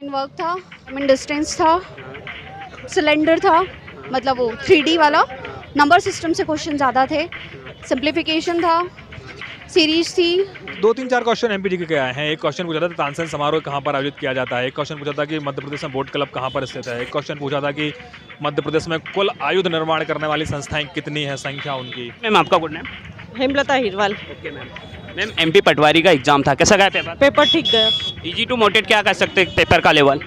Mean work था, mean distance था, cylinder था, मतलब वो 3D वाला, नंबर सिस्टम से क्वेश्चन ज़्यादा थे, सिंप्लीफिकेशन था, सीरीज थी। 2-3-4 क्वेश्चन एमपीजीके के आए हैं। एक क्वेश्चन पूछा था तानसेन समारोह कहाँ पर आयोजित किया जाता है। एक क्वेश्चन पूछा था कि मध्य प्रदेश में बोट क्लब कहाँ पर स्थित है। एक क्वेश्चन पूछा था कि मध्य प्रदेश में कुल आयुध निर्माण करने वाली संस्थाएं कितनी है, संख्या उनकी। मैम आपका good name. Hemlata Hirwal. Okay ma'am. Ma'am MP patwari का एग्जाम था, कैसा गया पेपर? पेपर ठीक गया। इजी टू मोटेड क्या कर सकते हैं पेपर का लेवल?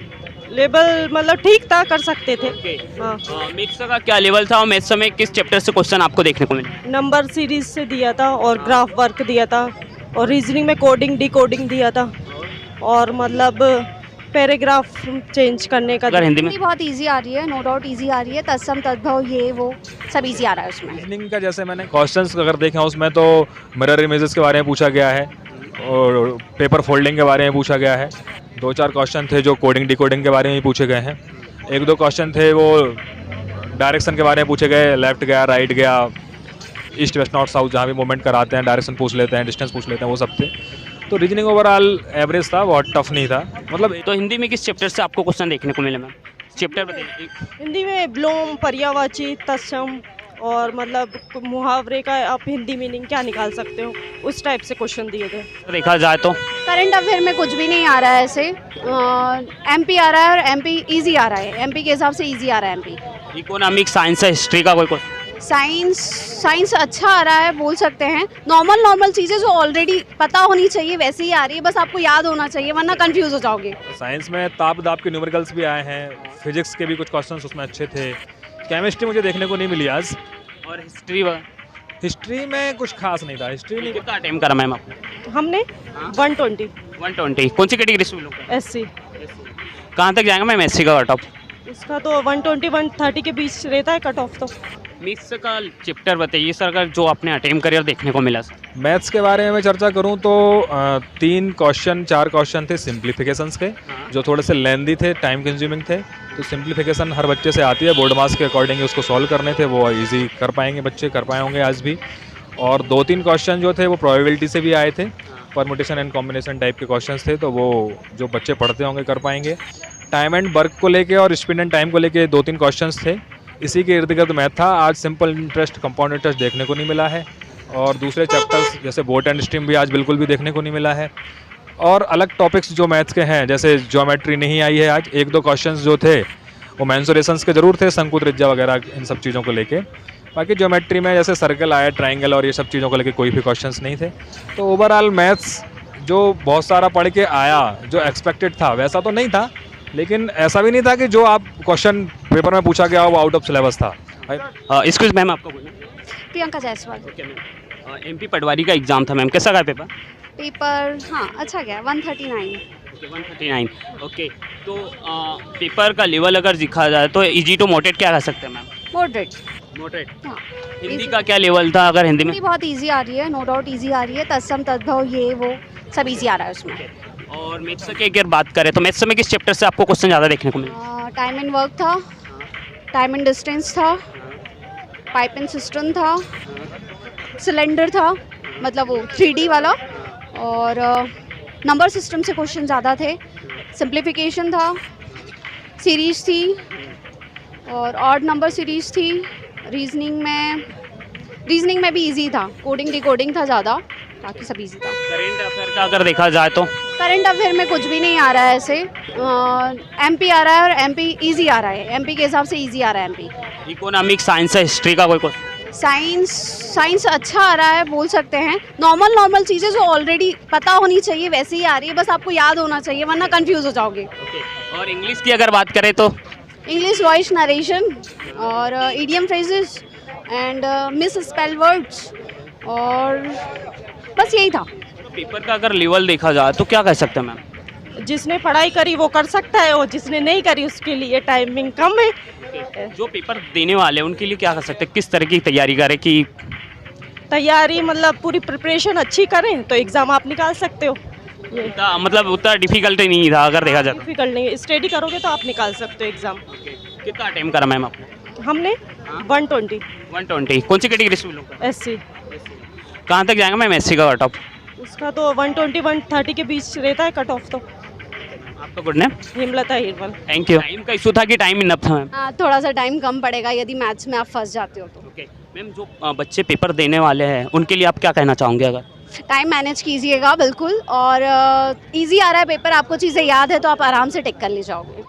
लेवल मतलब ठीक था, कर सकते थे। हाँ। मैथ्स का क्या लेवल था और मैथ्स में किस चैप्टर से क्वेश्चन आपको देखने को मिले? नंबर सीरीज से दिया था और ग्राफ वर्क दिया था और रीजनिंग में कोडिंग डिकोडिंग दिया था और मतलब पैराग्राफ चेंज करने का। अगर हिंदी में हिंदी बहुत इजी आ रही है, नो डाउट इजी आ रही है, तत्सम तद्भव ये वो सब इजी आ रहा है उसमें। रीजनिंग का जैसे मैंने क्वेश्चंस अगर देखे उसमें तो मिरर इमेजेस के बारे में पूछा गया है और पेपर फोल्डिंग के बारे में पूछा गया है। 2-4 क्वेश्चन थे जो कोडिंग डिकोडिंग के बारे में ही पूछे गए हैं। 1-2 क्वेश्चन थे वो डायरेक्शन के बारे में पूछे गए, लेफ्ट गया, राइट गया, ईस्ट वेस्ट नॉर्थ साउथ, जहाँ भी मूवमेंट कराते हैं डायरेक्शन पूछ लेते हैं, डिस्टेंस पूछ लेते हैं, वो सब थे। तो रीजनिंग ओवरऑल एवरेज था, बहुत टफ नहीं था। मतलब तो हिंदी में किस चैप्टर से आपको क्वेश्चन देखने को मिले मैम? चैप्टर बताइए। हिंदी में ब्लोम पर्यायवाची तत्सम और मतलब मुहावरे का आप हिंदी मीनिंग क्या निकाल सकते हो, उस टाइप से क्वेश्चन दिए थे। देखा जाए तो करंट अफेयर में कुछ भी नहीं आ रहा है ऐसे। एमपी आ रहा है और एमपी इजी आ रहा है, एमपी के हिसाब से इजी आ रहा है एमपी। इकोनॉमिक साइंस है, हिस्ट्री का कोई क्वेश्चन? साइंस अच्छा आ रहा है बोल सकते हैं। नॉर्मल चीज़ें जो ऑलरेडी पता होनी चाहिए वैसे ही आ रही है, बस आपको याद होना चाहिए वरना कंफ्यूज हो जाओगे। साइंस में ताप दाप के न्यूमेरिकल्स भी आए हैं, फिजिक्स के भी कुछ क्वेश्चंस उसमें अच्छे थे। केमिस्ट्री मुझे देखने को नहीं मिली आज। और हिस्ट्री वगैरह हिस्ट्री में कुछ खास नहीं था। हिस्ट्री नहीं, कितना अटेम्प्ट करा मैम आपने? हमने 120 120। कौन सी कैटेगरी से लोग? SC। कहाँ तक जाएगा मैम एससी का कट ऑफ? उसका तो 120 130 के बीच रहता है कट ऑफ। तो मैथ्स का चैप्टर बताइए सर, अगर जो आपने अटेम्प्ट करियर देखने को मिला सर। मैथ्स के बारे में मैं चर्चा करूं तो 4 क्वेश्चन थे सिंप्लीफिकेशंस के, जो थोड़े से लेंदी थे, टाइम कंज्यूमिंग थे। तो सिंप्लीफिकेशन हर बच्चे से आती है, बोर्ड मार्क्स के अकॉर्डिंग उसको सॉल्व करने थे, वो इजी कर पाएंगे बच्चे, कर पाए होंगे आज भी। और 2-3 क्वेश्चन जो थे वो प्रोबेबिलिटी से भी आए थे, परमुटेशन एंड कॉम्बिनेशन टाइप के क्वेश्चंस थे, तो वो जो बच्चे पढ़ते होंगे कर पाएंगे। टाइम एंड वर्क को लेके और स्पीड एंड टाइम को लेके 2-3 क्वेश्चंस थे, इसी के इर्द गिर्द मैथ था। आज सिंपल इंटरेस्ट, कंपाउंड इंटरेस्ट देखने को नहीं मिला है और दूसरे चैप्टर्स जैसे बोट एंड स्ट्रीम भी आज बिल्कुल भी देखने को नहीं मिला है। और अलग टॉपिक्स जो मैथ्स के हैं जैसे ज्योमेट्री नहीं आई है आज। 1-2 क्वेश्चंस जो थे वो मेंसुरेशंस के ज़रूर थे, शंकु त्रिज्या वगैरह इन सब चीज़ों को लेके। बाकी ज्योमेट्री में जैसे सर्कल आया, ट्राइंगल और ये सब चीज़ों को लेके कोई भी क्वेश्चंस नहीं थे। तो ओवरऑल मैथ्स जो बहुत सारा पढ़ के आया, जो एक्सपेक्टेड था वैसा तो नहीं था, लेकिन ऐसा भी नहीं था कि जो आप क्वेश्चन पेपर में पूछा गया वो आउट ऑफ सिलेबस था। एक्सक्यूज मैम आपका बोलना। Priyanka Jaiswal. Okay ma'am. MP patwari का एग्जाम था मैम, कैसा गया पेपर? पेपर हाँ अच्छा गया, 139। 139। ओके। तो पेपर का लेवल अगर दिखा जाए तो इजी टू मोटेड क्या कह सकते हैं मैम? मॉडरेट। मोटेड। हाँ हिंदी का क्या लेवल था अगर हिंदी में? हिंदी बहुत इजी आ रही है, नो डाउट इजी आ रही है, तत्सम तद्भव ये वो सब इजी आ रहा है उसमें। और मैथ्स की अगर बात करें तो मैथ्स में किस चैप्टर से आपको क्वेश्चन ज़्यादा देखने को मिले? टाइम एंड वर्क था, टाइम एंड डिस्टेंस था, पाइप एंड सिस्टम था, सिलेंडर था, मतलब वो 3D वाला, और नंबर सिस्टम से क्वेश्चन ज़्यादा थे, सिंप्लीफिकेशन था, सीरीज थी और ऑड नंबर सीरीज थी। रीजनिंग में भी इजी था, कोडिंग डिकोडिंग था ज़्यादा, बाकी सब इजी था। करेंट अफेयर का अगर देखा जाए तो करंट अफेयर में कुछ भी नहीं आ रहा है ऐसे। एमपी आ रहा है और एमपी इजी आ रहा है, एमपी के हिसाब से इजी आ रहा है एमपी। इकोनॉमिक साइंस है, हिस्ट्री का कोई क्वेश्चन? साइंस अच्छा आ रहा है बोल सकते हैं। नॉर्मल चीज़ें जो ऑलरेडी पता होनी चाहिए वैसे ही आ रही है, बस आपको याद होना चाहिए वरना कंफ्यूज हो जाओगे। और इंग्लिश की अगर बात करें तो इंग्लिश वॉइस नरेशन और idiom phrases and miss spell words और बस यही था। पेपर का अगर लेवल देखा जाए तो क्या कह सकते हैं मैम? जिसने पढ़ाई करी वो कर सकता है और जिसने नहीं करी उसके लिए टाइमिंग कम है। जो पेपर देने वाले हैं उनके लिए क्या कर सकते हैं, किस तरह की तैयारी करें कि तैयारी मतलब पूरी प्रिपरेशन अच्छी करें तो एग्ज़ाम आप निकाल सकते हो। ये मतलब उतना डिफिकल्ट नहीं था अगर देखा जाए तो? डिफिकल्ट नहीं है, स्टडी करोगे तो आप निकाल सकते हो एग्ज़ाम। कितना अटेम्प्ट करा मैम आपने? हमने 120 120। कौन सी कैटेगरी से लोग? SC। कहाँ तक जाएगा मैम एससी का कट ऑफ? उसका तो 120 130 के बीच रहता है कट ऑफ। तो आपका good name? Hemlata Hirwal. Thank you. Time का इशू था कि टाइम इनफ था मैम? हाँ, थोड़ा सा टाइम कम पड़ेगा यदि मैथ्स में आप फंस जाते हो तो। ओके मैम, जो बच्चे पेपर देने वाले हैं उनके लिए आप क्या कहना चाहोगे? अगर टाइम मैनेज कीजिएगा बिल्कुल, और इजी आ रहा है पेपर, आपको चीज़ें याद है तो आप आराम से टिक कर ले जाओगे।